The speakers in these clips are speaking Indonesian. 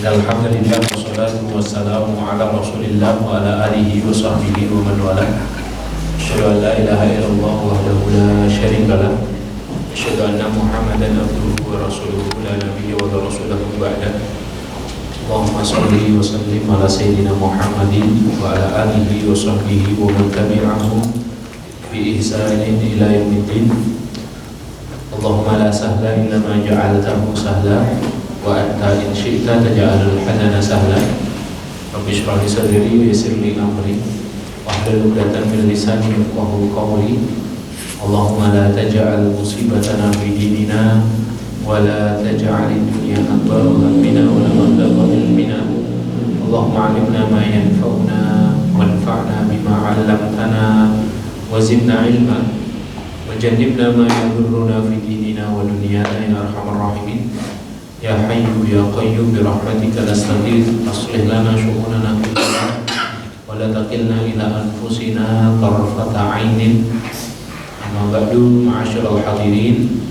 Alhamdulillah wassalatu wassalamu ala Rasulillah wa ala alihi wa sahbihi wa man walah. Asyhadu an la ilaha illallah wahdahu la syarika lah. Asyhadu anna Muhammadan abduhu wa rasuluhu la nabiyya wa la rasulahu ba'da. Allahumma shalli wa sallim ala sayyidina Muhammadin wa ala alihi wa sahbihi wa man tabi'ahum bi ihsanin ila yaumiddin. Allahumma la sahla illa ma ja'altahu sahla wa anta in syi'ta taj'alul hazana sahla. Rabbi shrah li sadri wa yassir li amri wahlul 'uqdatam min lisani yafqahu qawli. Allahumma la taj'al musibatana fi dinina wa la taj'alid dunya akbar hammina wa la mablagha ilmina. Allahumma 'allimna ma yanfa'una wanfa'na bima 'allamtana wa zidna 'ilma wa jannibna ma yadurruna fi dinina wa dunyana ya arhamar rahimin. Ya Hayyu ya Qayyum bi rahmatika nastaghith aslih lana syu'unana kullaha wa la taqilna ila anfusina tarfata 'ainin. Amma ba'du, ma'asyiral hadirin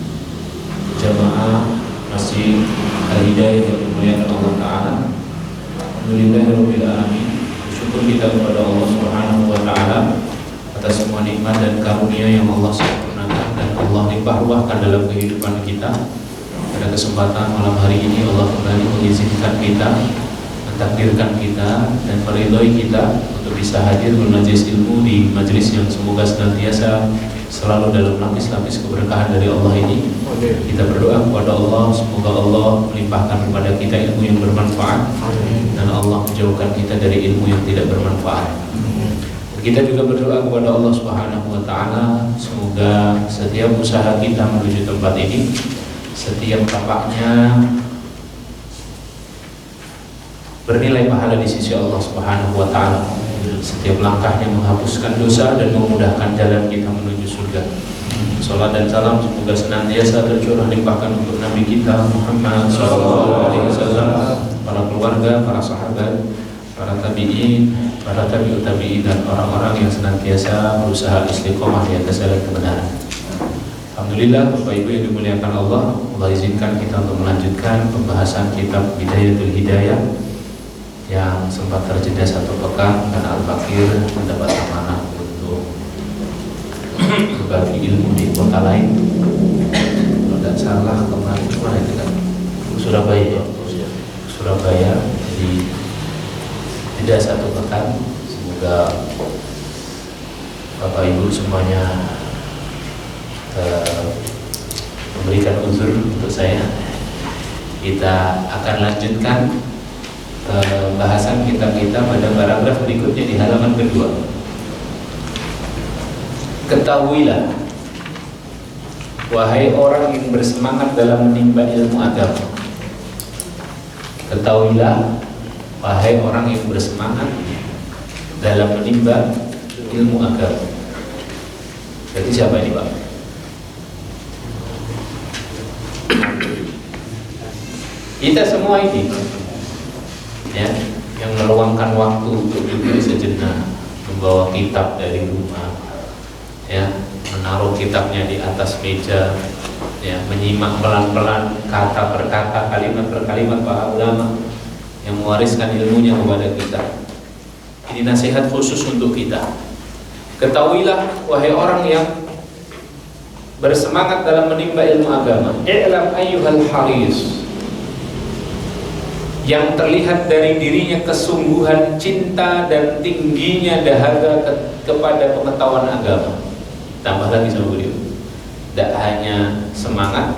jamaah Masjid Al-Hidayah yang dimuliakan Allah Ta'ala. Alhamdulillahirabbil alamin. Syukur kita kepada Allah Subhanahu wa taala atas semua nikmat dan karunia yang Allah sempurnakan dan Allah limpah-ruahkan dalam kehidupan kita. Pada kesempatan malam hari ini Allah kembali mengizinkan kita, mentakdirkan kita dan meridhoi kita untuk bisa hadir bermajlis ilmu di majlis yang semoga senantiasa selalu dalam lapis-lapis keberkahan dari Allah ini. Kita berdoa kepada Allah semoga Allah melimpahkan kepada kita ilmu yang bermanfaat dan Allah menjauhkan kita dari ilmu yang tidak bermanfaat. Kita juga berdoa kepada Allah Subhanahu wa taala semoga setiap usaha kita menuju tempat ini, setiap tapaknya bernilai pahala di sisi Allah Subhanahu wa taala. Setiap langkahnya menghapuskan dosa dan memudahkan jalan kita menuju surga. Salat dan salam semoga senantiasa tercurah limpahkan untuk Nabi kita Muhammad sallallahu alaihi wasallam, para keluarga, para sahabat, para tabi'in, para tabi'ut tabi'in dan orang-orang yang senantiasa berusaha istiqomah di atas jalan kebenaran. Alhamdulillah, Bapak Ibu yang dimuliakan Allah, Allah izinkan kita untuk melanjutkan pembahasan kitab Bidayatul Hidayah yang sempat terjeda satu pekan karena Al-Fakir mendapat amanah untuk berbagi ilmu di kota lain. Kalau tidak salah kemarin mana itu kan Surabaya ya, Surabaya. Jadi tidak satu pekan. Semoga Bapak Ibu semuanya memberikan uzur untuk saya. Kita akan lanjutkan bahasan kitab kita pada paragraf berikutnya di halaman kedua. Ketahuilah, wahai orang yang bersemangat dalam menimba ilmu agama. Ketahuilah, wahai orang yang bersemangat dalam menimba ilmu agama. Jadi siapa ini, Pak? Kita semua ini ya, yang meluangkan waktu untuk duduk sejenak, membawa kitab dari rumah ya, menaruh kitabnya di atas meja ya, menyimak pelan-pelan kata per kata, kalimat per kalimat para ulama yang mewariskan ilmunya kepada kita. Ini nasihat khusus untuk kita. Ketahuilah wahai orang yang bersemangat dalam menimba ilmu agama, i'lam ayyuhal haris, yang terlihat dari dirinya kesungguhan cinta dan tingginya dahaga kepada pengetahuan agama. Tambah lagi sama beliau, tidak hanya semangat,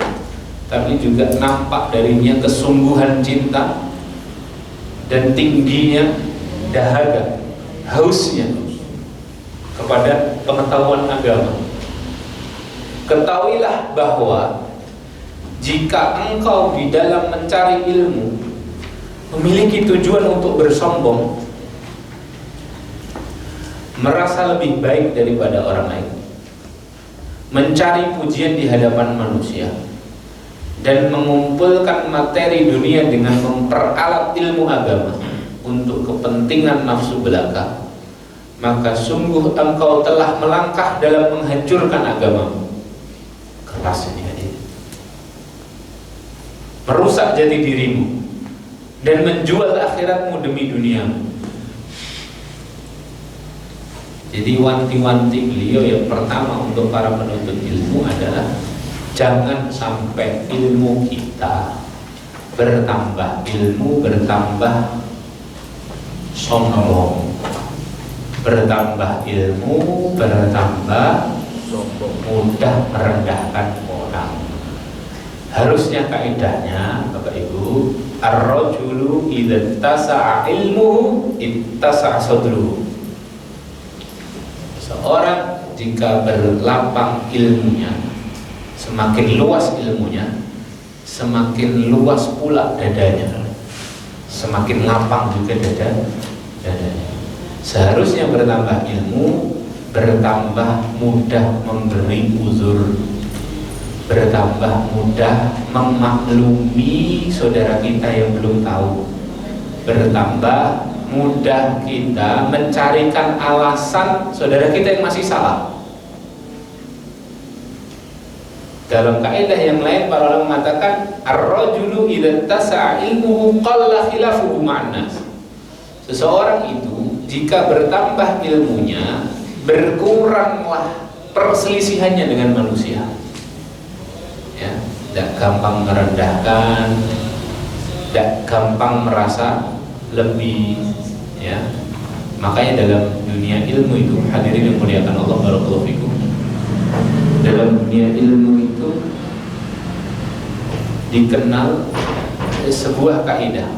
tapi juga nampak darinya kesungguhan cinta dan tingginya dahaga, hausnya kepada pengetahuan agama. Ketahuilah bahwa jika engkau di dalam mencari ilmu memiliki tujuan untuk bersombong, merasa lebih baik daripada orang lain, mencari pujian di hadapan manusia, dan mengumpulkan materi dunia dengan memperalat ilmu agama untuk kepentingan nafsu belaka, maka sungguh engkau telah melangkah dalam menghancurkan agamamu. Keras ini hadir. Merusak jati dirimu dan menjual akhiratmu demi duniamu. Jadi wanti-wanti beliau yang pertama untuk para penuntut ilmu adalah jangan sampai ilmu kita bertambah ilmu, bertambah sombong, bertambah ilmu, bertambah sombong, mudah merendahkan orang. Harusnya kaidahnya Bapak Ibu, ar-rajulu idza tasa'a ilmuhu ittasa'a sadruhu. Seorang jika berlapang ilmunya, semakin luas ilmunya, semakin luas pula dadanya, semakin lapang juga dadanya. Seharusnya bertambah ilmu, bertambah mudah memberi uzur, bertambah mudah memaklumi saudara kita yang belum tahu, bertambah mudah kita mencarikan alasan saudara kita yang masih salah. Dalam kaidah yang lain para ulama mengatakan ar-rajulu idza tasa'a ilmuhu qalla khilafuhu ma'an nas. Seseorang itu jika bertambah ilmunya, berkuranglah perselisihannya dengan manusia. Ya, tidak gampang merendahkan, tidak gampang merasa lebih, ya. Makanya dalam dunia ilmu itu, hadirin yang muliakan Allah, barakallahu fikum, dalam dunia ilmu itu dikenal sebuah kaidah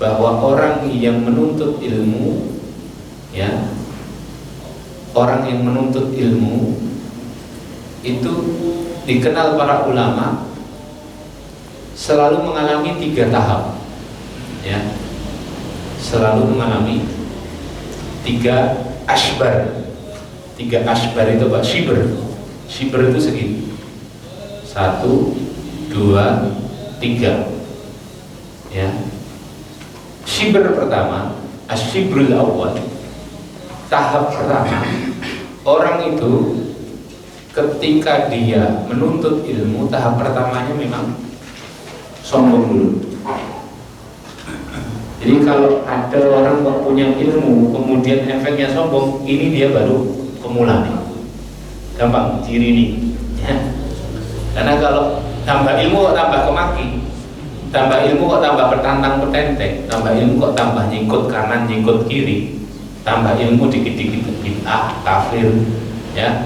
bahwa orang yang menuntut ilmu, ya, orang yang menuntut ilmu itu dikenal para ulama selalu mengalami 3 tahap, ya, selalu mengalami 3 asbar. 3 asbar itu apa? Shibr itu segini, 1, 2, 3, ya. Shibr pertama, asyibrul awal, tahap pertama, orang itu ketika dia menuntut ilmu, tahap pertamanya memang sombong dulu. Jadi kalau ada orang yang punya ilmu kemudian efeknya sombong, ini dia baru pemula nih, gampang ciri nih, ya. Karena kalau tambah ilmu kok tambah kemaki, tambah ilmu kok tambah bertantang petenteng, tambah ilmu kok tambah nyingkut kanan nyingkut kiri, tambah ilmu dikit-dikit bid'ah, kafir, ya,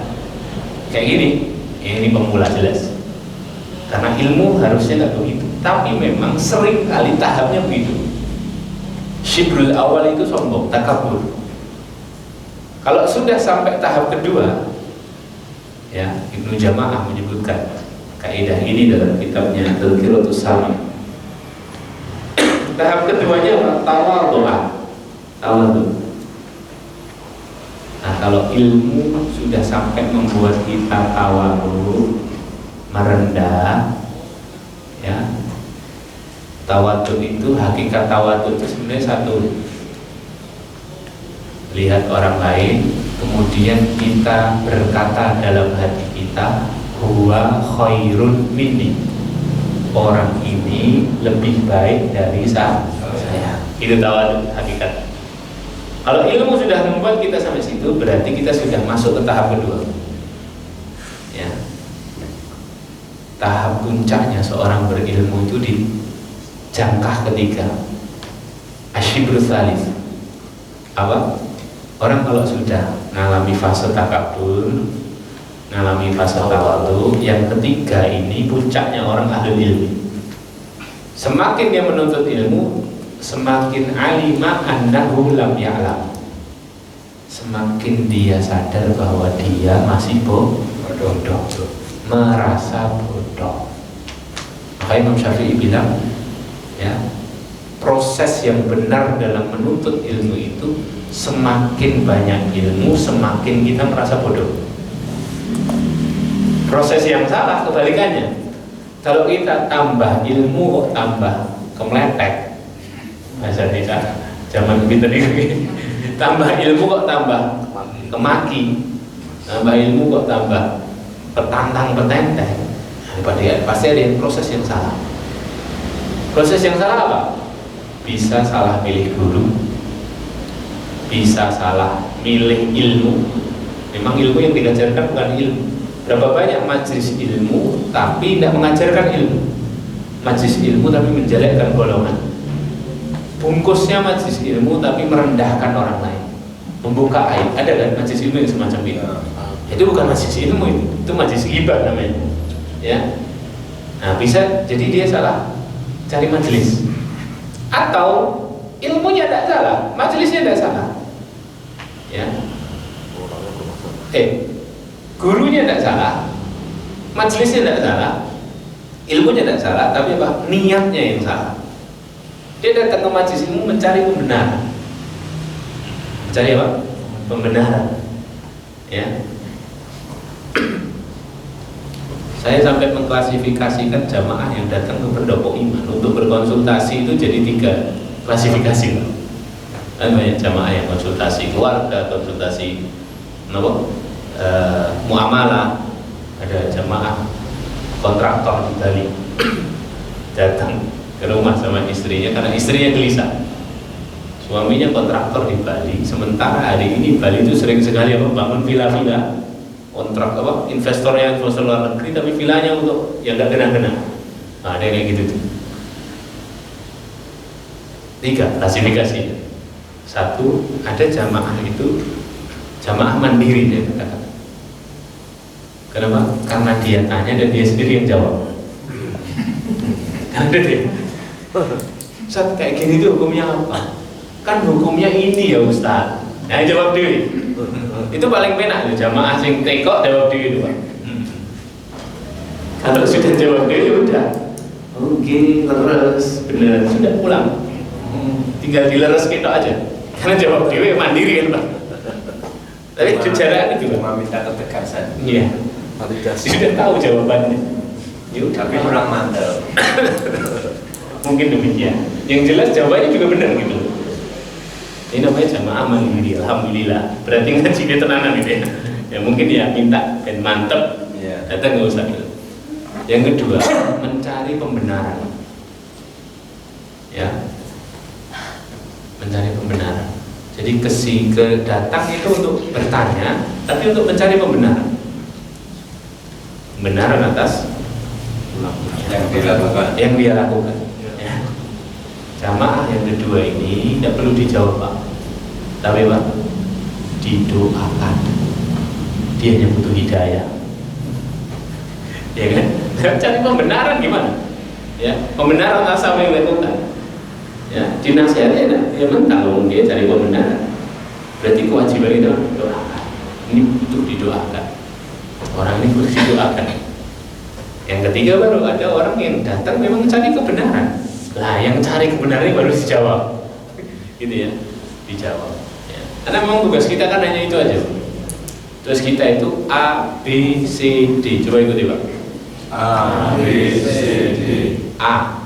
kayak gini. Ini pemula jelas. Karena ilmu harusnya nggak begitu, tapi memang sering kali tahapnya begitu. Syibrul awal itu sombong, takabur. Kalau sudah sampai tahap kedua, ya, Ibnu Jamaah menyebutkan kaidah ini dalam kitabnya Tadhkiratus Sami. Tahap keduanya tawadhu. Nah, kalau ilmu sudah sampai membuat kita tawadhu, merendah, ya. Tawadhu itu, hakikat tawadhu itu sebenarnya satu, lihat orang lain kemudian kita berkata dalam hati kita, huwa khairun minni, orang ini lebih baik dari saya. Itu tawadhu hakikat. Kalau ilmu sudah membuat kita sampai situ, berarti kita sudah masuk ke tahap kedua, ya. Tahap puncaknya seorang berilmu itu di jangkah ketiga, asyibrul tsalits. Apa? Orang kalau sudah mengalami fase takabur, mengalami fase tawadhu, yang ketiga ini puncaknya orang ahli ilmu. Semakin dia menuntut ilmu, semakin alima annahu lam ya'lam, semakin dia sadar bahwa dia masih bodoh, merasa bodoh. Maka Imam Syafi'i bilang, ya, proses yang benar dalam menuntut ilmu itu semakin banyak ilmu, semakin kita merasa bodoh. Proses yang salah kebalikannya. Kalau kita tambah ilmu kok tambah kemeletek, bahasa kita zaman kita ini, tambah ilmu kok tambah kemaki, tambah ilmu kok tambah petantang petenteng, pasti ada proses yang salah. Proses yang salah apa? bisa salah pilih guru, bisa salah milih ilmu. Memang ilmu yang diajarkan bukan ilmu. Berapa banyak majelis ilmu tapi tidak mengajarkan ilmu, majelis ilmu tapi menjelekkan golongan, bungkusnya majelis ilmu tapi merendahkan orang lain, membuka aib. Ada kan majelis ilmu yang semacam itu? Itu bukan majelis ilmu, itu majelis ghibah namanya, ya. Nah, bisa jadi dia salah cari majelis, atau ilmunya tidak salah, majelisnya tidak salah, ya. Gurunya tidak salah, majelisnya tidak salah, ilmunya tidak salah, tapi apa? Niatnya yang salah. Dia datang ke majelis ilmu mencari pembenaran. Mencari apa? Pembenaran. Ya. Saya sampai mengklasifikasikan jamaah yang datang ke pendopo iman untuk berkonsultasi itu jadi 3 klasifikasi. Kan banyak jamaah yang konsultasi keluarga, konsultasi muamalah. Ada jamaah kontraktor di Bali datang ke rumah sama istrinya karena istrinya gelisah. Suaminya kontraktor di Bali, sementara hari ini Bali itu sering sekali bangun villa-villa, kontrak investornya investor luar negeri, tapi villanya untuk yang nggak kena-kena. Nah, ada kayak gitu tuh. 3 klasifikasi. 1, ada jamaah itu jamaah mandiri dia katakan. Kenapa? Karena dia tanya dan dia sendiri yang jawab. Ada deh. Ustaz, kayak gini tuh hukumnya apa? Kan hukumnya ini ya Ustaz. Nah, jawab diri. Itu paling penak tuh jamaah sing teko jawab diri itu, Pak. Kalau sudah jawab diri udah. Oke, leres, bener, sudah pulang. Tinggal dileres kita aja. Karena jawab diri mandiri kan, Pak. Tapi kejaraan itu cuma minta ketegasan. Iya. Sudah tahu jawabannya. Yuk, tapi kurang mantap. Mungkin demikian. Yang jelas jawabannya juga benar gitu. Ini namanya jamaah mandiri, alhamdulillah. Berarti ngaji dia tenanan gitu ya. Ya mungkin ya minta dan mantep. Datang nggak usah gitu. Yang kedua, mencari pembenaran. Ya, mencari pembenaran. Jadi datang itu untuk bertanya, tapi untuk mencari pembenaran. Pembenaran atas yang dia lakukan. Ya. Jamaah yang kedua ini tidak perlu dijawab, Pak. Tapi Pak, didoakan. Dia hanya butuh hidayah. Ya kan? Cari pembenaran gimana? Ya, pembenaran asal yang dilakukan. Ya, dinasihati ya kalau dia cari pembenaran. Berarti kewajiban itu doakan. Ini butuh didoakan. Orang ini butuh didoakan. Yang ketiga baru ada orang yang datang memang cari kebenaran. Lah, yang cari kebenaran baru dijawab. Gitu ya, dijawab. Ya. Karena memang tugas kita kan hanya itu aja. Terus kita itu A, B, C, D. Coba ikuti Pak. A, B, C, D. A.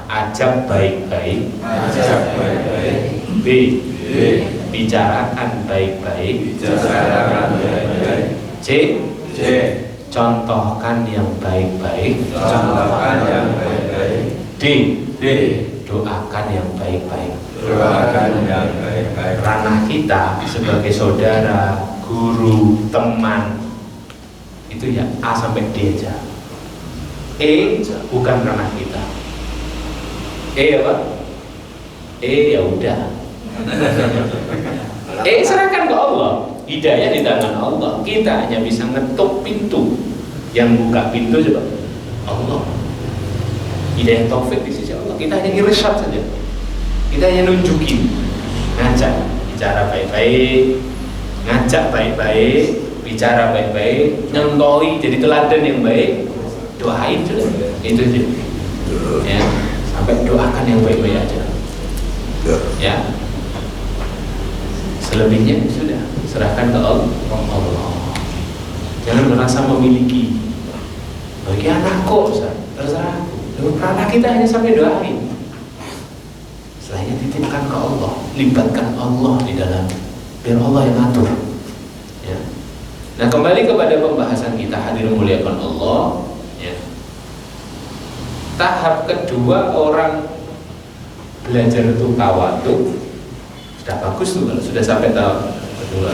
Ajak baik-baik. Ajak baik-baik. B. Bicarakan baik-baik. Bicarakan baik-baik. C. Contohkan yang baik-baik. Contohkan yang baik-baik. D. Doakan yang baik-baik. Doakan yang baik-baik. Ranah kita sebagai saudara, guru, teman itu ya A sampai D aja. E bukan ranah kita. E apa? E ya udah. Serahkan ke Allah. Hidayah di tangan Allah. Kita hanya bisa ngetuk pintu. Yang buka pintu coba Allah. Hidayah taufik di sisi Allah. Kita hanya irsyad saja. Kita hanya nunjukin, ngajak, bicara baik-baik, ngajak baik-baik, bicara baik-baik, nyontohi jadi teladan yang baik, doain sudah. Itu aja. Ya, sampai doakan yang baik-baik aja. Ya. Selebihnya sudah serahkan ke Allah. Jangan merasa memiliki. Bagi anakku, terserah. Karena kita hanya sampai doain. Setelahnya titipkan ke Allah, libatkan Allah di dalam, biar Allah yang atur. Ya. Nah, kembali kepada pembahasan kita, hadirin muliakan Allah. Ya. Tahap kedua orang belajar itu tawadu, sudah bagus tuh kalau sudah sampai tahap kedua.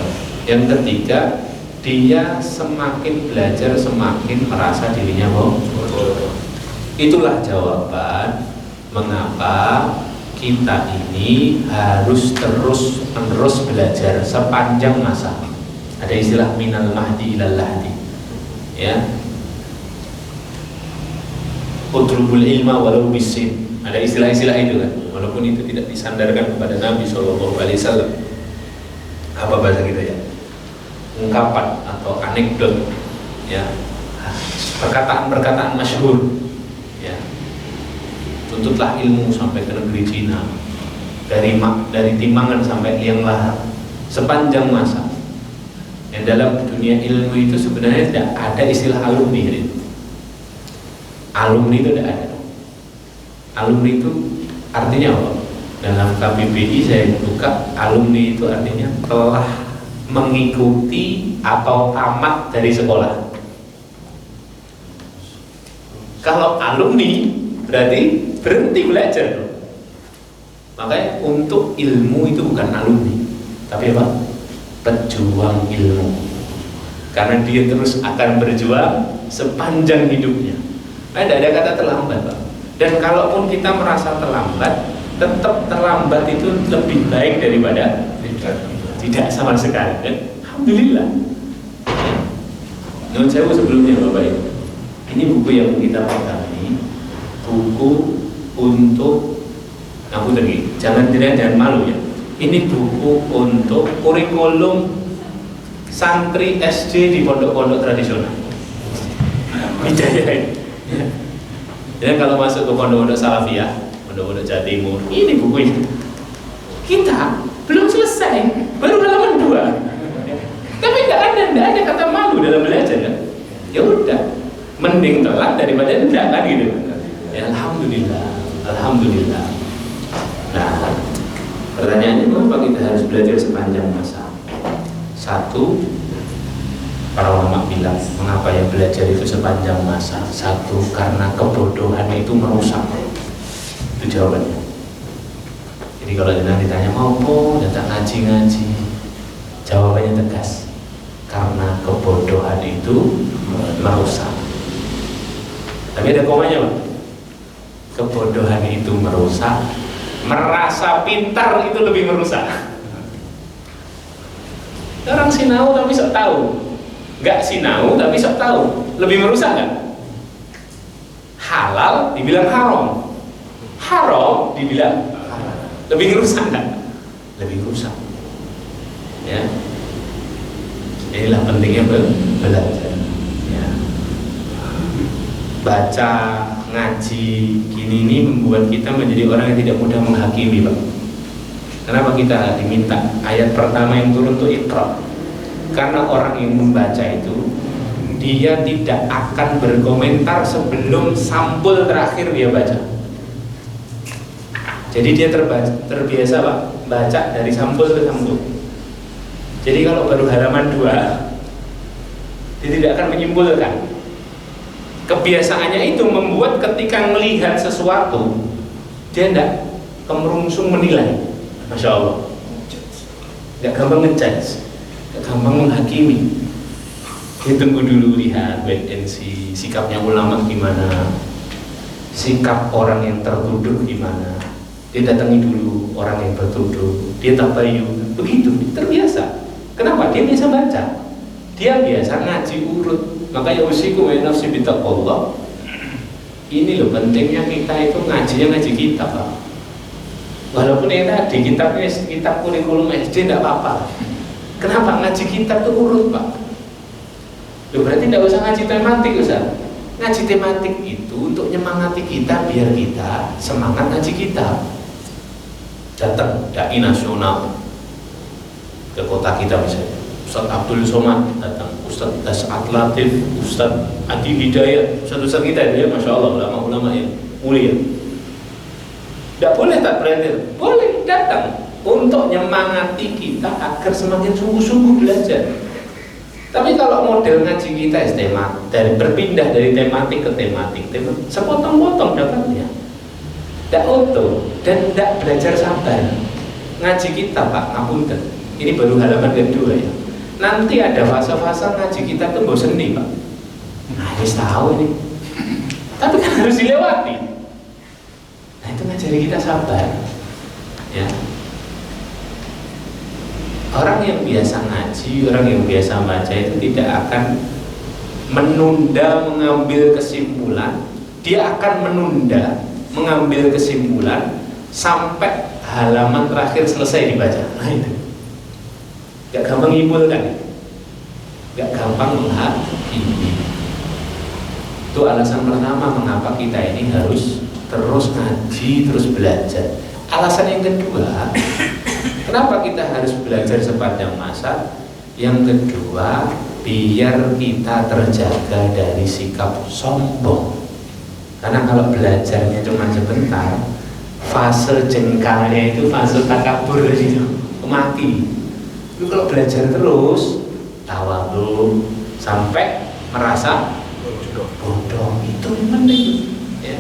Yang ketiga, dia semakin belajar semakin merasa dirinya bodoh. Itulah jawaban mengapa kita ini harus terus-menerus belajar sepanjang masa. Ada istilah minal mahdi ilal lahdi, ya. Utrubul ilma walau bisin. Ada istilah-istilah itu kan, walaupun itu tidak disandarkan kepada Nabi SAW. Apa bahasa kita ya? Ungkapan atau anekdot, ya, perkataan-perkataan masyhur, ya. Tuntutlah ilmu sampai ke negeri Cina, dari Timangan sampai Liang Lahat, sepanjang masa. Yang dalam dunia ilmu itu sebenarnya tidak ada istilah alumni. Alumni itu tidak ada. Alumni itu artinya apa? Dalam KBBI saya buka, alumni itu artinya telah mengikuti atau tamat dari sekolah. Kalau alumni berarti berhenti belajar. Makanya untuk ilmu itu bukan alumni, tapi apa? Pejuang ilmu. Karena dia terus akan berjuang sepanjang hidupnya. Tidak ada kata terlambat, Pak. Dan kalaupun kita merasa terlambat, tetap terlambat itu lebih baik daripada tidak sama sekali. Dan alhamdulillah. Menurut saya sebelumnya Bapak Ibu, ini buku yang kita pegang ini buku untuk aku tadi jangan malu ya. Ini buku untuk kurikulum santri SD di pondok-pondok tradisional. Bidaya. Ya, kalau masuk ke pondok-pondok Salafiyah, pondok-pondok Jawa Timur, ini bukunya. Kita belum selesai, baru halaman 2. Tapi nggak ada kata malu dalam belajar kan? Ya udah, mending telat daripada tidak kan gitu. Ya, alhamdulillah. Nah, pertanyaannya mengapa kita harus belajar sepanjang masa? Satu, para ulama bilang mengapa ya belajar itu sepanjang masa? Satu, karena kebodohan itu merusak. Itu jawabannya. Jadi kalau nanti ditanya mau datang ngaji, jawabannya tegas. Karena kebodohan itu merusak. Tapi ada komanya, Pak. Kebodohan itu merusak, merasa pintar itu lebih merusak. Orang sinau tapi sok tahu, nggak sinau tapi sok tahu, lebih merusak nggak? Halal dibilang haram dibilang halal, lebih merusak nggak? Lebih rusak. Ya, inilah pentingnya belajar. Ya. Baca, ngaji gini ini membuat kita menjadi orang yang tidak mudah menghakimi, Pak. Kenapa kita diminta ayat pertama yang turun itu Iqra? Karena orang yang membaca itu dia tidak akan berkomentar sebelum sampul terakhir dia baca. Jadi dia terbiasa, Pak, baca dari sampul ke sampul. Jadi kalau baru halaman 2 dia tidak akan menyimpulkan. Kebiasaannya itu membuat ketika melihat sesuatu dia tidak kemerungsung menilai. Masya Allah, tidak gampang ngejudge, tidak gampang menghakimi. Dia tunggu dulu, lihat wait and see, sikapnya ulama gimana, sikap orang yang tertuduh gimana. Dia datangi dulu orang yang tertuduh, dia tabayun, begitu, terbiasa. Kenapa? Dia biasa baca, dia biasa ngaji urut. Makanya usiku wa nafsi bitaqwallah. Ini loh pentingnya kita itu ngajinya ngaji kitab, Pak. Walaupun yang tadi kitab kurikulum SD tidak apa-apa. Kenapa ngaji kitab itu urut, Pak? Loh, berarti tidak usah ngaji tematik, Ustaz. Ngaji tematik itu untuk nyemangati kita biar kita semangat ngaji kitab. Datang dai nasional ke kota kita misalnya, Ustaz Abdul Somad datang, Ustaz Das'at Latif, Ustaz Adi Hidayat, Ustaz kita ya, Masya Allah, ulama-ulama yang mulia. Tidak boleh tak berhenti, boleh datang untuk nyemangati kita agar semakin sungguh-sungguh belajar. Tapi kalau model ngaji kita berpindah dari tematik ke tematik, sepotong-potong dapatnya. tidak utuh dan tidak belajar sabar. Ngaji kita Pak, ngapunten. Ini baru halaman kedua ya. Nanti ada fase-fase ngaji kita tuh bosen nih Pak. Nah, harus tahu ini. Tapi kan harus dilewati. Nah, itu ngajari kita sabar. Ya. Orang yang biasa ngaji, orang yang biasa baca itu tidak akan menunda mengambil kesimpulan. Dia akan menunda mengambil kesimpulan sampai halaman terakhir selesai dibaca. Nah itu gak gampang nyimpulkan, gak gampang menghakimi. Itu alasan pertama mengapa kita ini harus terus ngaji, terus belajar. Alasan yang kedua, kenapa kita harus belajar sepanjang masa? Yang kedua, biar kita terjaga dari sikap sombong. Karena kalau belajarnya cuma sebentar, fase jengkalnya itu fase takabur itu mati. Lu kalau belajar terus, tawadhu sampai merasa bodoh, itu penting. Ya.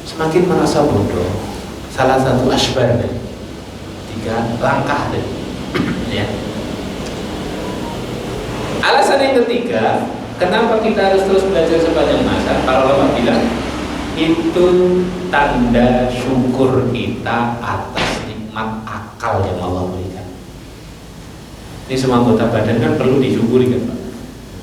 Semakin merasa bodoh, salah satu asbar, 3 langkah deh. Ya. Alasan yang ketiga, kenapa kita harus terus belajar sepanjang masa? Para ulama bilang itu tanda syukur kita atas nikmat akal yang Allah berikan. Ini semua anggota badan kan perlu disyukuri kan Pak.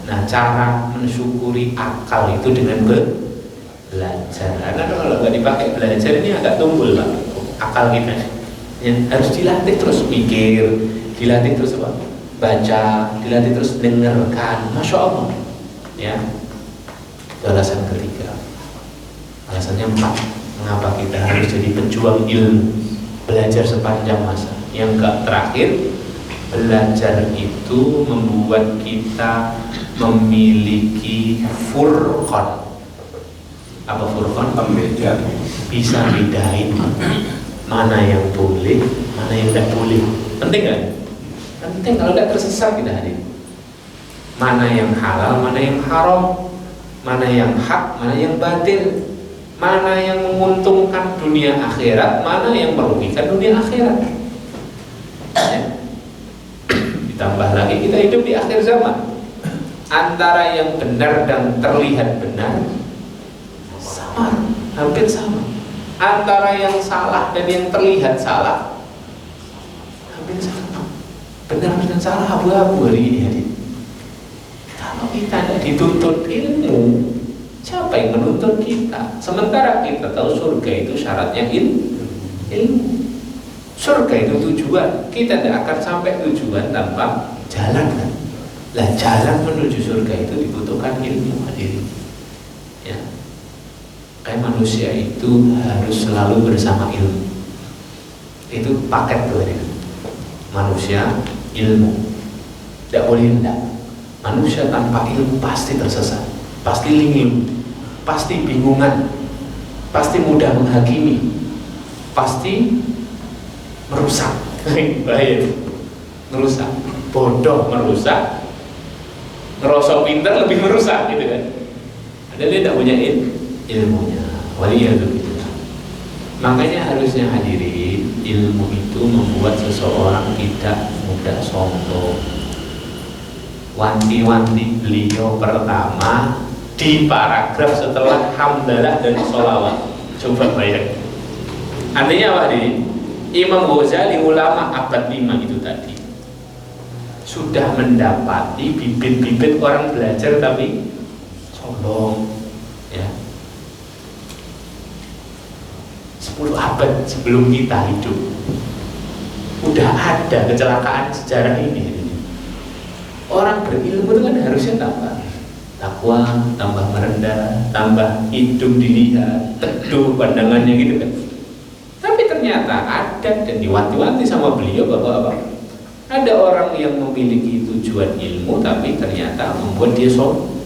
Nah, cara mensyukuri akal itu dengan belajar. Karena kalau nggak dipakai belajar ini agak tumpul Pak akal kita. Ya, harus dilatih terus mikir, dilatih terus apa? Baca, dilatih terus dengarkan. Masya Allah. Ya, itu alasan ketiga. Alasannya 4, mengapa kita harus jadi pejuang ilmu, belajar sepanjang masa. Yang terakhir, belajar itu membuat kita memiliki furqan. Apa furqan? Pembeda. Bisa bedain mana yang boleh, mana yang tidak boleh. Penting kan? Penting, kalau tidak tersesat kita hadir. Mana yang halal, mana yang haram, mana yang hak, mana yang batil, mana yang menguntungkan dunia akhirat, mana yang merugikan dunia akhirat. Ya. Ditambah lagi kita hidup di akhir zaman. Antara yang benar dan terlihat benar sama, hampir sama. Antara yang salah dan yang terlihat salah hampir sama. Benar dan salah abu-abu hari ini hadir. Kalau kita tidak dituntut ilmu, siapa yang menuntut kita? Sementara kita tahu surga itu syaratnya ilmu. Surga itu tujuan. Kita tidak akan sampai tujuan tanpa jalan kan? Lah jalan menuju surga itu dibutuhkan ilmu hadirin. Ya. Kayak manusia itu harus selalu bersama ilmu. Itu paket tuh hadirin. Manusia ilmu. Tidak boleh hendak. Manusia tanpa ilmu pasti tersesat, pasti linglung, pasti bingungan, pasti mudah menghakimi, pasti merusak. Bahaya, merusak, bodoh merusak, ngerosok pintar lebih merusak gitu kan. Ada dia tidak punya ilmunya, waliyadzubillah. Makanya harusnya hadirin, ilmu itu membuat seseorang tidak mudah sombong. Wanti-wanti beliau pertama di paragraf setelah hamdalah dan sholawat. Coba bayangkan. Artinya apa ini? Imam Ghazali ulama abad 5 itu tadi sudah mendapati bibit-bibit orang belajar tapi sombong. Ya. 10 abad sebelum kita hidup udah ada kecelakaan sejarah ini. Orang berilmu itu kan harusnya tambah takwa, tambah merendah, tambah hidung dilihat, teduh pandangannya gitu kan. Tapi ternyata ada dan diwanti-wanti sama beliau bahwa apa? Ada orang yang memiliki tujuan ilmu tapi ternyata membuat dia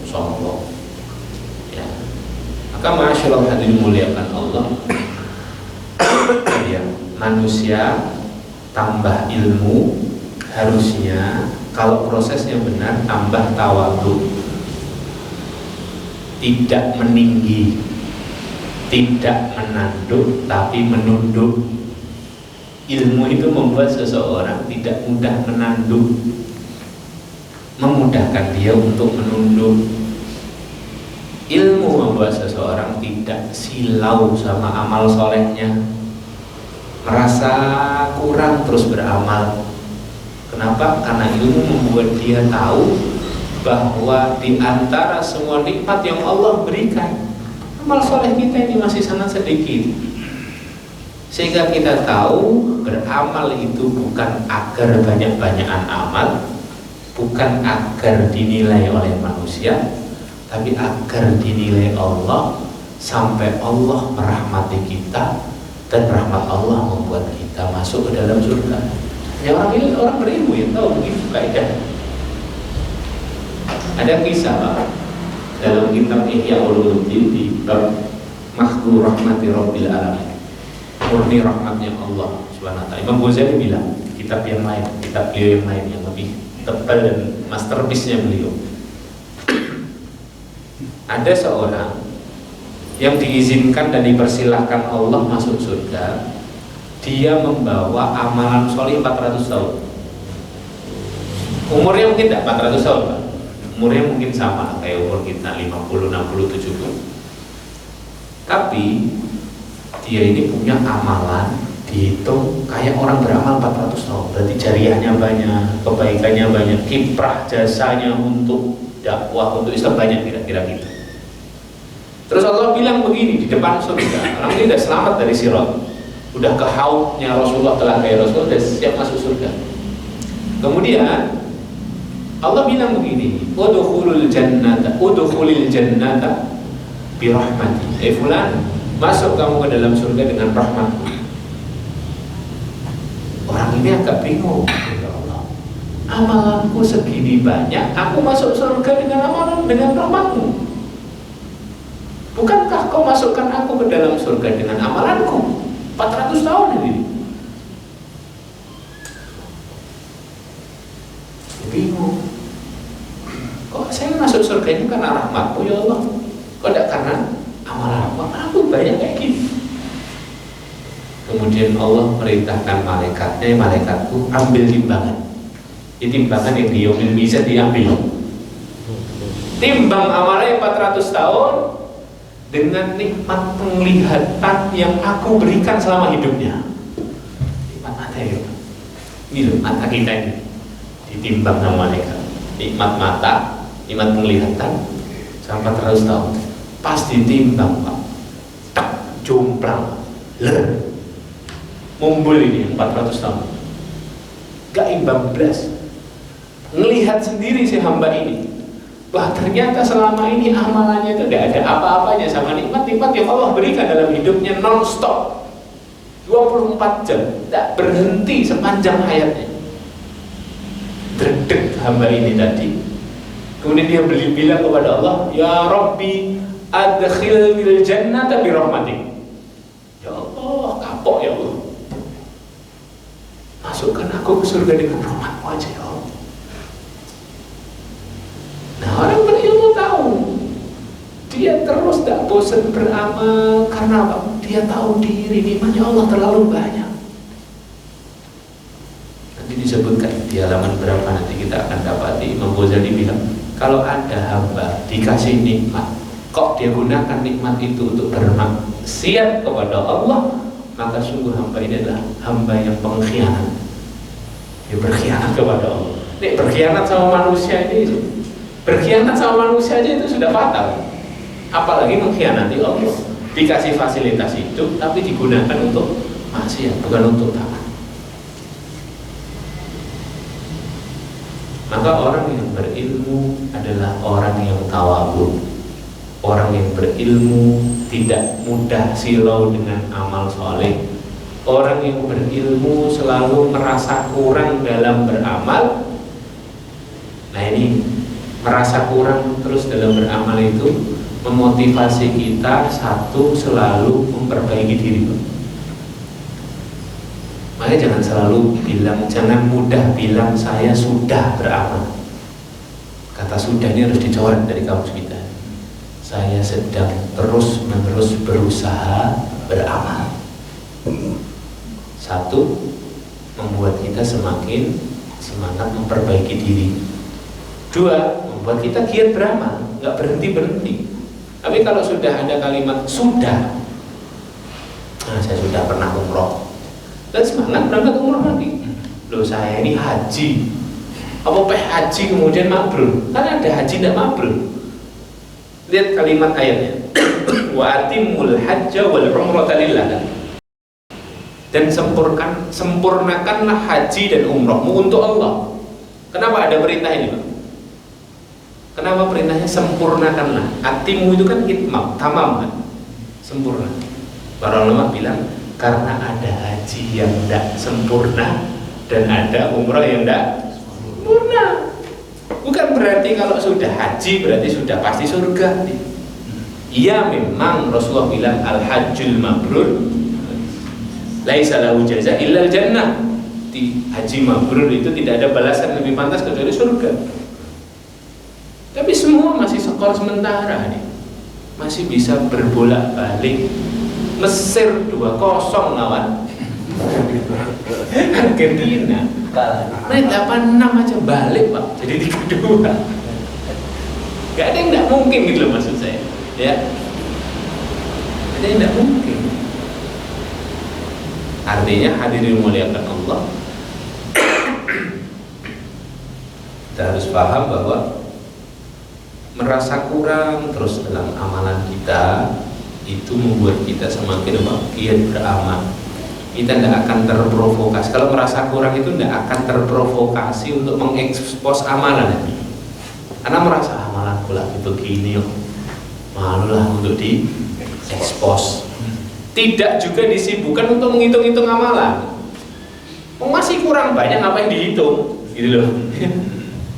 sombong. Ya. Maka masyaallah hadirin muliakan Allah. Ya, manusia tambah ilmu harusnya kalau prosesnya benar tambah tawadhu, tidak meninggi, tidak menanduk tapi menunduk. Ilmu itu membuat seseorang tidak mudah menanduk, memudahkan dia untuk menunduk. Ilmu membuat seseorang tidak silau sama amal solehnya, merasa kurang terus beramal. Kenapa? Karena ilmu membuat dia tahu bahwa di antara semua nikmat yang Allah berikan, amal soleh kita ini masih sangat sedikit. Sehingga kita tahu beramal itu bukan agar banyak-banyakan amal, bukan agar dinilai oleh manusia, tapi agar dinilai Allah, sampai Allah merahmati kita dan rahmat Allah membuat kita masuk ke dalam surga. Ya orang berilmu yang tahu begitu kaidah. Ada kisah Pak dalam kitab Ihya Ulumuddin di bab Mahdu Rahmati Rabbil Alamin, murni rahmatnya Allah Subhanahu wa ta'ala. Imam Ghazali bilang, kitab yang lain, kitab beliau yang lain yang lebih tebal dan masterpiece-nya beliau. Ada seorang yang diizinkan dan dipersilahkan Allah masuk surga. Dia membawa amalan soleh 400 tahun. Umurnya mungkin tidak 400 tahun Pak. Umurnya mungkin sama kayak umur kita 50, 60, 70. Tapi dia ini punya amalan dihitung kayak orang beramal 400 tahun. Berarti jariahnya banyak, kebaikannya banyak, kiprah jasanya untuk dakwah, untuk Islam banyak, kira-kira gitu. Terus Allah bilang begini di depan surga, orang ini sudah selamat dari sirat, udah ke haudnya Rasulullah, telah kayak Rasul, sudah siap masuk surga. Kemudian Allah bilang begini, udkhulil jannata bi rahmati. Fulan, masuk kamu ke dalam surga dengan rahmatku. Orang ini agak bingung, ya Allah, amalanku segini banyak, aku masuk surga dengan amalan, dengan rahmatmu. Bukankah kau masukkan aku ke dalam surga dengan amalanku 400 tahun ini? Bingung. Kok saya masuk surga ini karena rahmatmu ya Allah? Kok tidak karena amalan aku? Aku banyak kayak gini. Kemudian Allah merintahkan malaikatnya, malaikatku ambil timbangan. Ini timbangan yang di yaumil mizan diambil. Timbang amalnya 400 tahun dengan nikmat penglihatan yang aku berikan selama hidupnya. Nikmat mata ya, ini loh mata kita ini ditimbang sama malaikat. Nikmat mata, nikmat penglihatan selama 400 tahun. Pas ditimbang Pak, tak jomplang, mumbul ini 400 tahun, gak imbang belas. Ngelihat sendiri si hamba ini, wah ternyata selama ini amalannya itu tidak ada apa-apanya sama nikmat-nikmat yang Allah berikan dalam hidupnya non-stop 24 jam, tidak berhenti sepanjang hayatnya. Dredeg hamba ini tadi. Kemudian dia bilang kepada Allah, ya Rabbi adkhilnil jannata bi rahmatik. Ya Allah, kapok ya Allah, masukkan aku ke surga dengan rahmatmu aja ya Allah. Nah, orang berilmu tahu, dia terus tidak bosan beramal. Karena apa? Dia tahu diri nikmatnya Allah terlalu banyak. Nanti disebutkan di halaman berapa nanti kita akan dapati Imam Ghazali bilang, kalau ada hamba dikasih nikmat, kok dia gunakan nikmat itu untuk bermaksiat kepada Allah, maka sungguh hamba ini adalah hamba yang pengkhianat. Dia berkhianat kepada Allah. Nih, berkhianat sama manusia ini, berkhianat sama manusia aja itu sudah fatal, apalagi mengkhianati Allah. Dikasih fasilitas hidup tapi digunakan untuk maksiat, bukan untuk taat. Maka orang yang berilmu adalah orang yang tawadhu. Orang yang berilmu tidak mudah silau dengan amal soleh. Orang yang berilmu selalu merasa kurang dalam beramal. Nah ini, merasa kurang terus dalam beramal itu memotivasi kita satu, selalu memperbaiki diri. Makanya jangan selalu bilang, jangan mudah bilang saya sudah beramal. Kata sudah ini harus dicoret dari kamus kita. saya sedang terus-menerus berusaha beramal. Satu, membuat kita semakin semangat memperbaiki diri. Dua, membuat kita giat beramal, nggak berhenti-berhenti. Tapi kalau sudah ada kalimat sudah, nah saya sudah pernah umroh, dan semangat berangkat umroh lagi. Loh, saya ini haji, apa haji kemudian mabrur? Kan ada haji tidak mabrur. Lihat kalimat ayatnya. Wa atimul hajja wal umrata lillah. Dan sempurnakanlah haji dan umrohmu untuk Allah. Kenapa ada perintah ini, Pak? Kenapa perintahnya sempurnakanlah? Atimu itu kan itmam, tamam kan? Sempurna. Para ulama bilang karena ada haji yang tidak sempurna dan ada umroh yang tidak sempurna. Bukan berarti kalau sudah haji berarti sudah pasti surga. Iya, memang Rasulullah bilang al-hajjul mabrur laisa lahu jaza illa al-jannah. Di haji mabrur itu tidak ada balasan lebih pantas kecuali surga. Tapi semua masih skor sementara nih. Masih bisa berbolak-balik. Mesir 2-0 lawan Argentina. Naik 86 aja balik, Pak. Jadi 3-2. Gak ada yang gak mungkin gitu loh maksud saya. Ya. Ada yang gak mungkin. Artinya hadirin muliakan Allah, kita harus paham bahwa merasa kurang terus dalam amalan kita itu membuat kita semakin giat beramal. Kita tidak akan terprovokasi. Kalau merasa kurang itu tidak akan terprovokasi untuk mengekspos amalan. Karena merasa amalanku lagi begini, malulah untuk diekspos. Tidak juga disibukkan untuk menghitung-hitung amalan. Masih kurang banyak apa yang dihitung, gitu loh.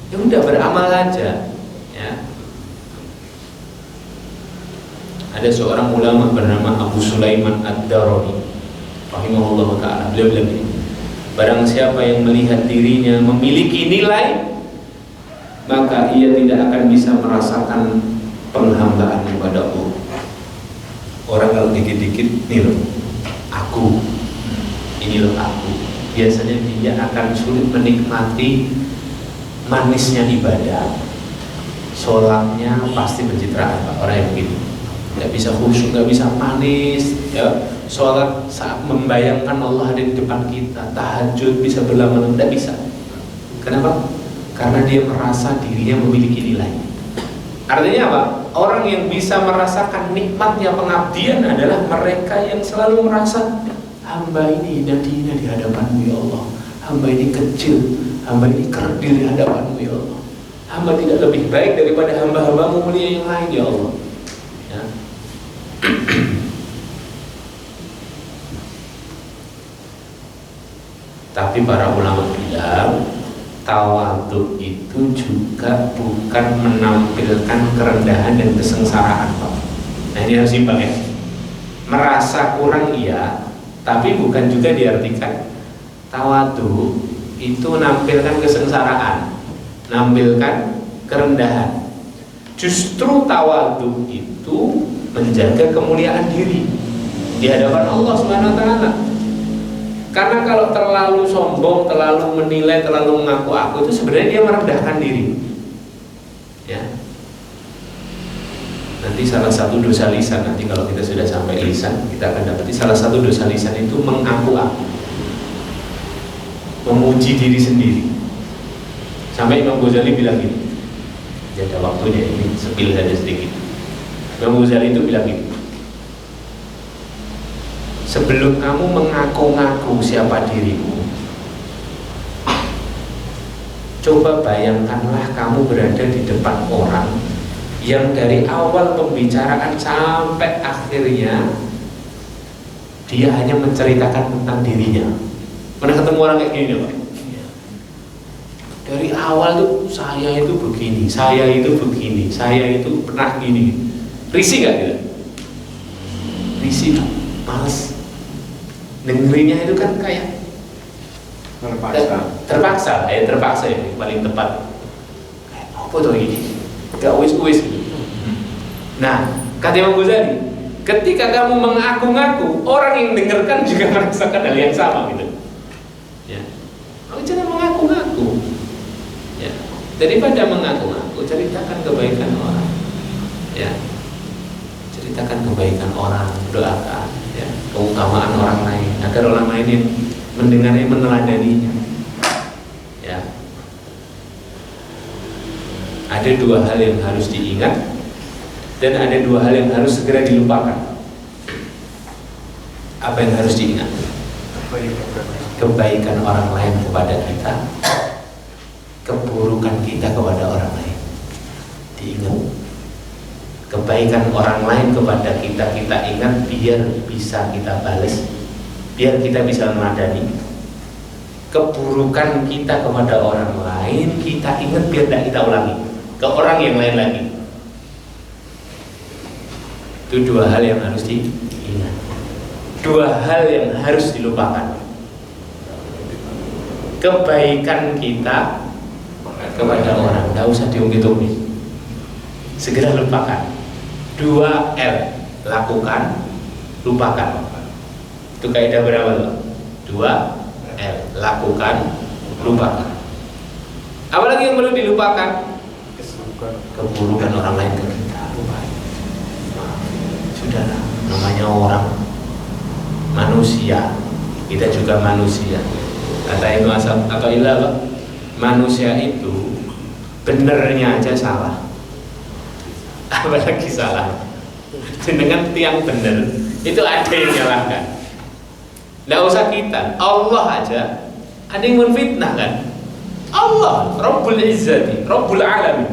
Ya udah beramal aja. Ya. Ada seorang ulama bernama Abu Sulaiman Ad-Darani, rahimahullah ta'ala. Beliau bilang ini, barang siapa yang melihat dirinya memiliki nilai, maka ia tidak akan bisa merasakan penghambaan kepada Allah. Orang kalau dikit-dikit, nih loh, aku, ini loh aku. Biasanya dia akan sulit menikmati manisnya ibadah. Sholatnya pasti pencitraan, Pak, orang yang begini. Nggak bisa khusyuk, nggak bisa manis. Ya, sholat saat membayangkan Allah ada di depan kita, tahajud bisa berlama-lama, nggak bisa. Kenapa? Karena dia merasa dirinya memiliki nilai. Artinya apa? Orang yang bisa merasakan nikmatnya pengabdian adalah mereka yang selalu merasa hamba ini hina di hadapan-Mu ya Allah. Hamba ini kecil, hamba ini kerdil di hadapan-Mu ya Allah. Hamba tidak lebih baik daripada hamba-hamba-Mu mulia yang lain ya Allah. Ya. Tapi para ulama bilang tawadhu itu juga bukan menampilkan kerendahan dan kesengsaraan, Pak. Nah ini harus imbang ya. Merasa kurang iya, tapi bukan juga diartikan tawadhu itu menampilkan kesengsaraan, menampilkan kerendahan. Justru tawadhu itu menjaga kemuliaan diri di hadapan Allah Subhanahu wa taala. Karena kalau terlalu sombong, terlalu menilai, terlalu mengaku aku, itu sebenarnya dia merendahkan diri. Ya. Nanti salah satu dosa lisan, nanti kalau kita sudah sampai lisan, kita akan dapati salah satu dosa lisan itu mengaku aku, memuji diri sendiri. Sampai Imam Ghazali bilang gini, ada waktunya ini sepil saja sedikit. Imam Ghazali itu bilang gini, sebelum kamu mengaku-ngaku siapa dirimu, coba bayangkanlah kamu berada di depan orang yang dari awal pembicaraan sampai akhirnya dia hanya menceritakan tentang dirinya. Pernah ketemu orang kayak gini, Pak? Dari awal tuh saya itu begini, saya itu begini, saya itu pernah gini. Risih gak gitu? Risih, males. Dengerinnya itu kan kayak terpaksa ya, paling tepat. Kayak apa tuh ini? Gak wis gitu. Nah, kata Imam Ghazali, ketika kamu mengaku-ngaku, orang yang dengarkan juga merasakan hal yang sama gitu. Ya, kamu jangan mengaku-ngaku. Ya, daripada mengaku-ngaku, ceritakan kebaikan orang. Ya, ceritakan kebaikan orang, doakan. Ya, keutamaan orang lain, agar orang lain yang mendengarnya meneladaninya. Ya, ada dua hal yang harus diingat. Dan ada dua hal yang harus segera dilupakan. Apa yang harus diingat? Kebaikan orang lain kepada kita, keburukan kita kepada orang lain. Diingat. Kebaikan orang lain kepada kita, kita ingat biar bisa kita balas, biar kita bisa meladani. Keburukan kita kepada orang lain, kita ingat biar tidak kita ulangi ke orang yang lain lagi. Itu dua hal yang harus diingat, dua hal yang harus dilupakan. Kebaikan kita kepada orang, tidak usah diungkit-ungkit, segera lupakan. 2L, lakukan, lupakan. Itu kaidah berapa tuh? 2L, lakukan, lupakan. Apalagi yang perlu dilupakan? Keburukan orang lain ke kita. Sudahlah, namanya orang, manusia, kita juga manusia. Kata Ibnu Asad atau ilah, manusia itu benernya aja salah, apalagi salah. Dengan tiang bener itu ada yang nyalahkan. Nggak usah kita, Allah aja ada yang menfitnah kan. Allah, Rabbul Izzati, Rabbul Alamin,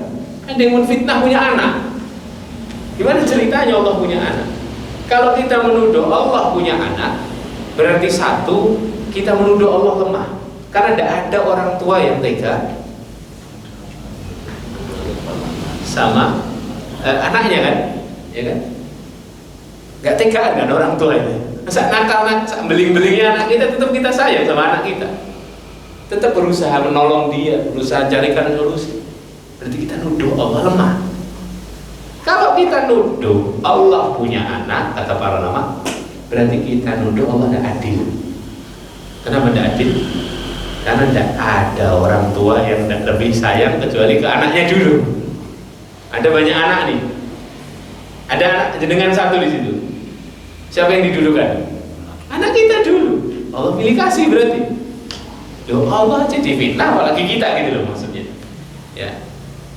ada yang menfitnah punya anak. Gimana ceritanya Allah punya anak? Kalau kita menuduh Allah punya anak, berarti satu, kita menuduh Allah lemah. Karena tidak ada orang tua yang tega sama anaknya kan? Ya kan? Gak tega kan orang tua itu. Masa nakal, beling-belingnya anak kita, tetap kita sayang sama anak kita. Tetap berusaha menolong dia, berusaha carikan solusi. Berarti kita nuduh Allah lemah. Kalau kita nuduh Allah punya anak, kata para ulama, berarti kita nuduh Allah tidak adil. Kenapa tidak adil? Karena tidak ada orang tua yang tidak lebih sayang kecuali ke anaknya dulu. Ada banyak anak nih. Ada anak jenengan satu di situ. Siapa yang didulukan? Anak kita dulu. Allah pilih kasih berarti. Loh, Allah aja difitnah, apalagi kita gitu loh maksudnya. Ya.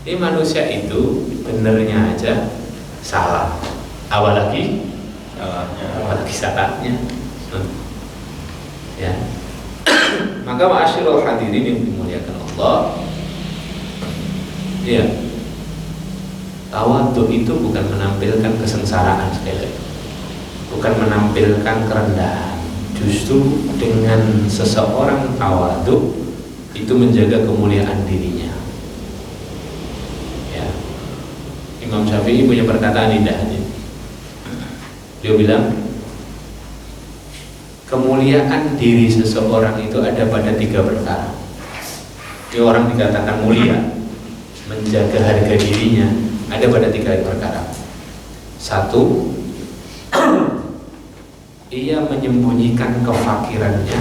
Ini manusia itu benernya aja salah, apalagi salahnya. Ya. Maka ma'asyiral hadirin yang dimuliakan Allah, ya, tawadhu itu bukan menampilkan kesengsaraan sekali lagi, bukan menampilkan kerendahan. Justru dengan seseorang tawadhu itu menjaga kemuliaan dirinya. Imam Syafi'i punya perkataan indah. Dia bilang, kemuliaan diri seseorang itu ada pada 3 perkara. Ini orang dikatakan mulia, menjaga harga dirinya ada pada 3 perkara. 1, ia menyembunyikan kefakirannya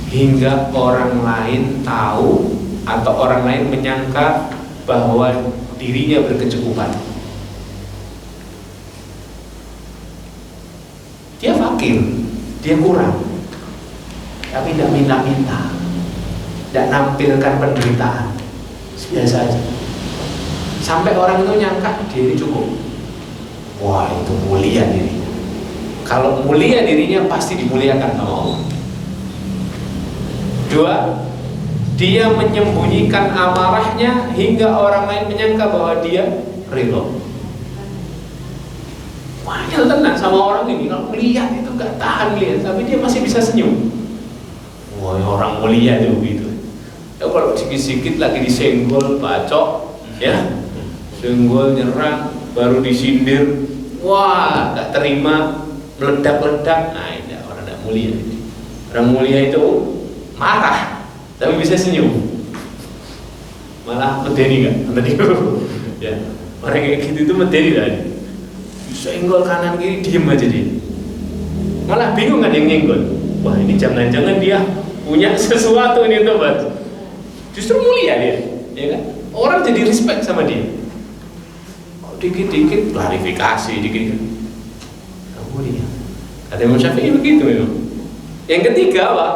hingga orang lain tahu atau orang lain menyangka bahwa dirinya berkecukupan. Dia fakir, dia kurang, tapi tidak minta-minta, tidak nampilkan penderitaan, biasa aja. Sampai orang itu nyangka diri cukup. Wah, itu mulia dirinya. Kalau mulia dirinya pasti dimuliakan sama Allah. 2, dia menyembunyikan amarahnya hingga orang lain menyangka bahwa dia ridho. Wajah tenang sama orang ini, kalau melihat itu gak tahan lihat, tapi dia masih bisa senyum. Wah, orang mulia itu begitu. Ya, kalau sedikit-sedikit lagi disenggol, bacok, ya, senggol, nyerang, baru disindir, wah, gak terima, meledak-ledak. Nah, ini orang gak mulia. Orang mulia itu marah, tapi bisa senyum, malah medeni kan? Ya, orang kayak gitu itu medeni kan? senggol kanan kiri, diem aja dia. Malah bingung kan yang nyenggol. Wah, ini jangan-jangan dia punya sesuatu ini tuh, Mas. Justru mulia dia, ya kan? Orang jadi respect sama dia. Dikit-dikit klarifikasi, dikit-dikit. Mulia. Kata Imam Syafi'i begitu memang. Yang ketiga, Pak,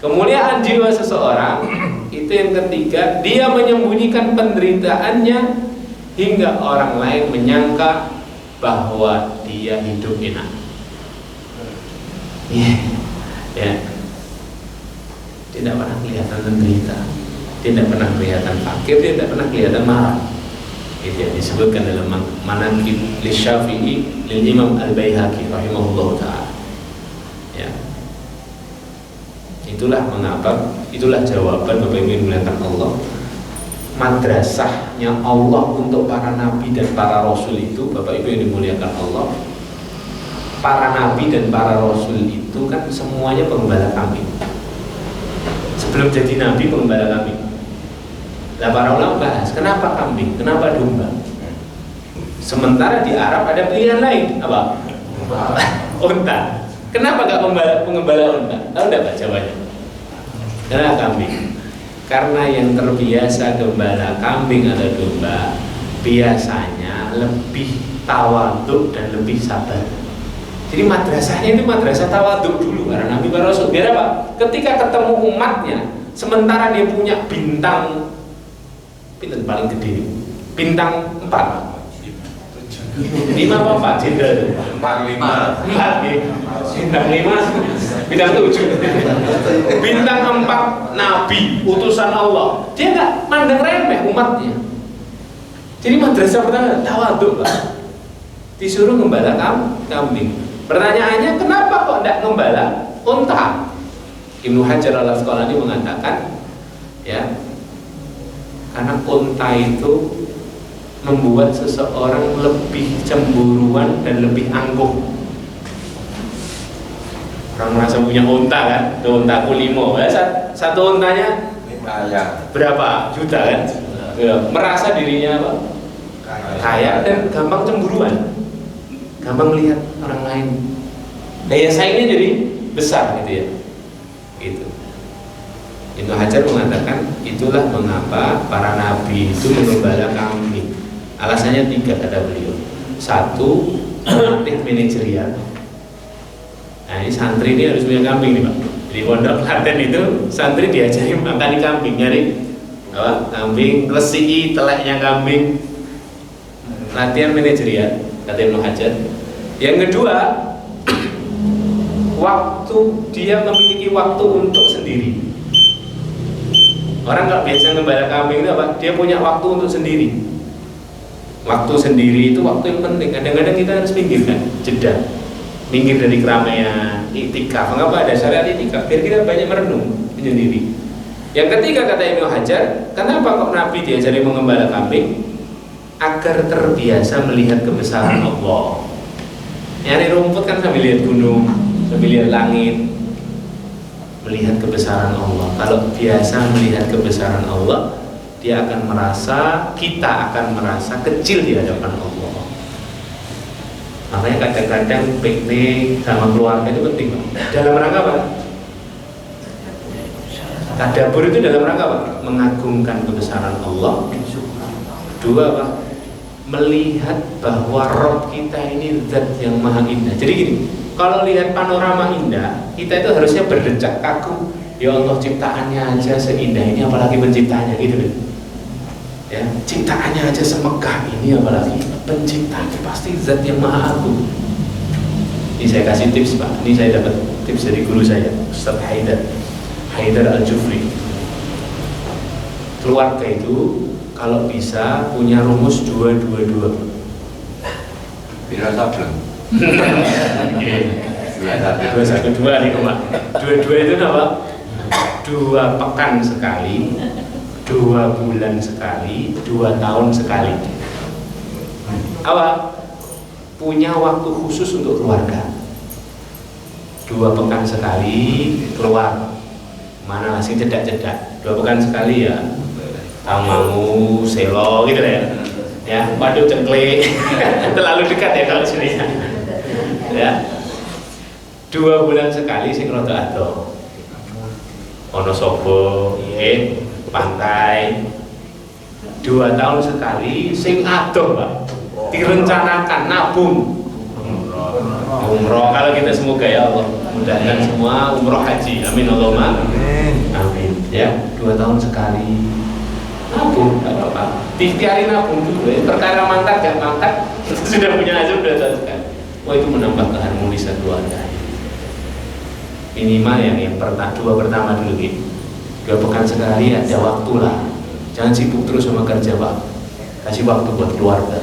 kemuliaan jiwa seseorang itu yang ketiga, dia menyembunyikan penderitaannya hingga orang lain menyangka bahwa dia hidup enak. Ya. Tidak pernah kelihatan menderita, tidak pernah kelihatan fakir, tidak pernah kelihatan marah. Itu yang disebutkan dalam Manaqib Lisyafi'i lil Imam Al-Baihaqi rahimahullah ta'ala. Ya. Itulah mengapa, itulah jawaban Bapak Ibu yang dimuliakan Allah. Madrasahnya Allah untuk para nabi dan para rasul itu, Bapak Ibu yang dimuliakan Allah, para nabi dan para rasul itu kan semuanya pengembala kambing. Sebelum jadi nabi pengembala kambing. Nah, para ulama bahas kenapa kambing, kenapa domba. Sementara di Arab ada pilihan lain, apa? Unta. Kenapa gak pengembala unta? Tahu enggak Pak jawabannya? Kenapa kambing? Karena yang terbiasa gembala kambing atau domba biasanya lebih tawaduk dan lebih sabar. Jadi madrasahnya itu madrasah tawaduk dulu para nabi para rasul. Biar apa? Ketika ketemu umatnya, sementara dia punya bintang paling gede, bintang 4, 5 apa 4 jenderal itu? 4 bintang 5, bintang 7, bintang 4 nabi utusan Allah. Dia nggak mandang remeh umatnya. Jadi madrasah pertama tawaduk, Pak. Disuruh gembala kambing. Pertanyaannya, kenapa kok tidak gembala unta? Ibnu Hajar Al-Asqalani mengatakan, ya, karena unta itu membuat seseorang lebih cemburuan dan lebih angkuh. Orang merasa punya unta kan, unta kulimo, satu untanya berapa juta kan? Merasa dirinya apa? Kaya dan gampang cemburuan, gampang melihat orang lain. Daya saingnya jadi besar gitu ya. Gitu. Ibnu Hajar mengatakan itulah mengapa para nabi itu mengembala kambing. Alasannya 3 kata beliau. 1, aktif manajerial. Nah, ini santri ini harus punya kambing nih Pak. Di pondok Klaten itu santri diajari makan kambing, nyari kambing, resiki teleknya kambing. Latihan manajerial kata Ibnu Hajar. Yang kedua, waktu dia memiliki waktu untuk sendiri. Orang nggak biasa gembala kambing itu apa? Dia punya waktu untuk sendiri. Waktu sendiri itu waktu yang penting. Kadang-kadang kita harus minggir kan, jeda, minggir dari keramaian, iktikaf. Mengapa ada syariat iktikaf? Biar kita banyak merenung sendiri. Yang ketiga kata Ibnu Hajar, kenapa kok Nabi diajari mengembala kambing? Agar terbiasa melihat kebesaran Allah. Nyari rumput kan sambil lihat gunung, sambil lihat langit, melihat kebesaran Allah. Kalau biasa melihat kebesaran Allah, dia akan merasa, kita akan merasa kecil di hadapan Allah. Makanya kadang-kadang piknik sama keluarga itu penting, Pak. Dalam rangka apa? Tadabbur itu dalam rangka apa? Mengagungkan kebesaran Allah. 2 apa? Melihat bahwa Rabb kita ini zat yang maha indah. Jadi gini, kalau lihat panorama indah, kita itu harusnya berdecak kagum. Ya Allah, ciptaannya aja seindah ini, apalagi penciptanya, gitu deh. Ya, ciptaannya aja semegah ini, apalagi penciptanya pasti zat yang maha agung. Ini saya kasih tips Pak. Ini saya dapat tips dari guru saya, Ustaz Haidar Al-Jufri. Keluarga itu kalau bisa punya rumus 2-2-2. Bila sableng. 2-1-2 nih Pak. 2-2 itu apa? 2 pekan sekali, 2 bulan sekali, 2 tahun sekali. Apa? Punya waktu khusus untuk keluarga. 2 pekan sekali keluar. Mana masih cedak-cedak. 2 pekan sekali ya Tangmangu, Selo gitu ya. Ya, waduh cengklik. Terlalu dekat ya kalau sini. Ya. 2 bulan sekali sing rada adoh. Ono sobo, pantai. 2 tahun sekali sing adoh, Pak. Direncanakan nabung. Umroh kalau kita semoga ya Allah mudahkan semua umroh haji. Amin Allahumma. Amin. Ya, 2 tahun sekali. Nabung, nggak apa-apa. Diikhtiari nabung dulu. Perkara mangkat gak mangkat, sudah punya hasil 2 tahun sekali. Wah, itu menambah keharmonisan keluarga. Minimal yang pertama dulu gitu. 2 pekan sekali ada waktu lah. Jangan sibuk terus sama kerja, Pak. Kasih waktu buat keluarga.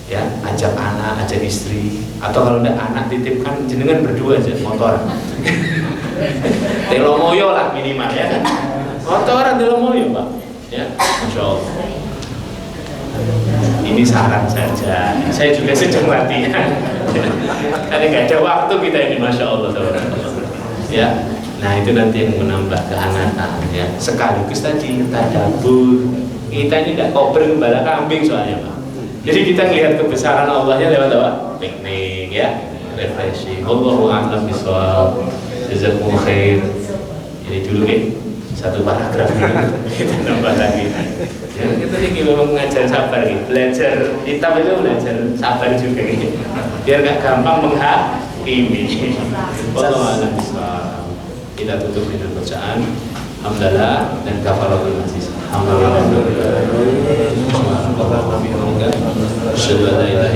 Ya, ajak anak, ajak istri. Atau kalau enggak anak titipkan jenengan berdua aja motor. Telomoyo lah minimal ya kan. Motoran telomoyo, Pak. Ya, Masya Allah. Ini saran saja. Saya juga sedang latihan. Karena nggak ada waktu kita ini, Masya Allah. Ya, nah itu nanti yang menambah kehangatan. Ya, sekaligus tadi tadabbur. Kita ini tidak koper gembala kambing soalnya, Pak. Jadi kita melihat kebesaran Allahnya lewat apa? Piknik, ya, refreshing. Allahu a'lam bishawab. Jazakumullah khair. Jadi dulu nih. 1 paragraf kita nambah lagi. Ya, kita ini memang mengajar sabar gitu. Belajar kitab itu belajar sabar juga gitu. Biar gak gampang menghakimi. Wallahu a'lam bishawab. Kita tutup dengan bacaan hamdalah dan kafaratul majlis. Alhamdulillah. Asyhadu an la ilaha